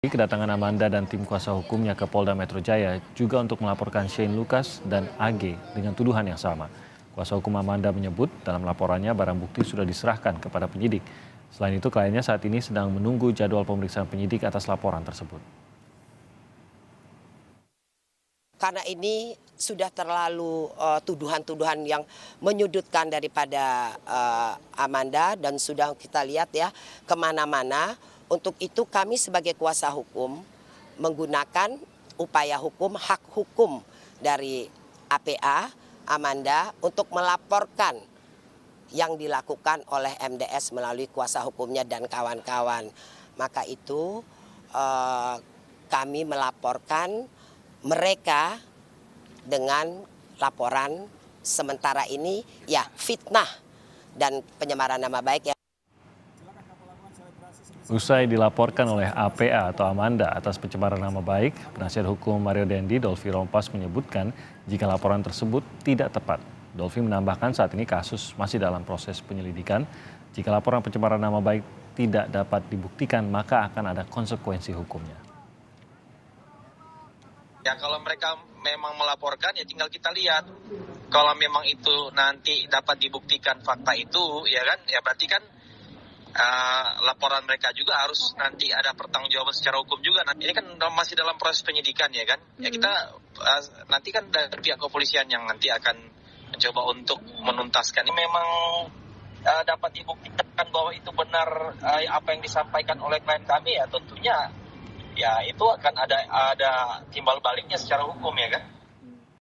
Kedatangan Amanda dan tim kuasa hukumnya ke Polda Metro Jaya juga untuk melaporkan Shane Lucas dan AG dengan tuduhan yang sama. Kuasa hukum Amanda menyebut dalam laporannya barang bukti sudah diserahkan kepada penyidik. Selain itu, kliennya saat ini sedang menunggu jadwal pemeriksaan penyidik atas laporan tersebut. Karena ini sudah terlalu tuduhan-tuduhan yang menyudutkan daripada Amanda dan sudah kita lihat ya kemana-mana. Untuk itu kami sebagai kuasa hukum menggunakan upaya hukum, hak hukum dari APA, Amanda untuk melaporkan yang dilakukan oleh MDS melalui kuasa hukumnya dan kawan-kawan. Maka itu kami melaporkan mereka dengan laporan sementara ini ya fitnah dan penyemaran nama baik ya. Usai dilaporkan oleh APA atau Amanda atas pencemaran nama baik, penasihat hukum Mario Dendi, Dolfi Rompas menyebutkan jika laporan tersebut tidak tepat. Dolfi menambahkan saat ini kasus masih dalam proses penyelidikan. Jika laporan pencemaran nama baik tidak dapat dibuktikan, maka akan ada konsekuensi hukumnya. Ya kalau mereka memang melaporkan ya tinggal kita lihat. Kalau memang itu nanti dapat dibuktikan fakta itu ya kan, ya berarti kan laporan mereka juga harus nanti ada pertanggungjawaban secara hukum juga. Nah, ini kan masih dalam proses penyidikan ya kan. Ya kita nanti kan dari pihak kepolisian yang nanti akan mencoba untuk menuntaskan. Ini memang dapat dibuktikan bahwa itu benar apa yang disampaikan oleh klien kami ya tentunya ya itu akan ada timbal baliknya secara hukum ya kan.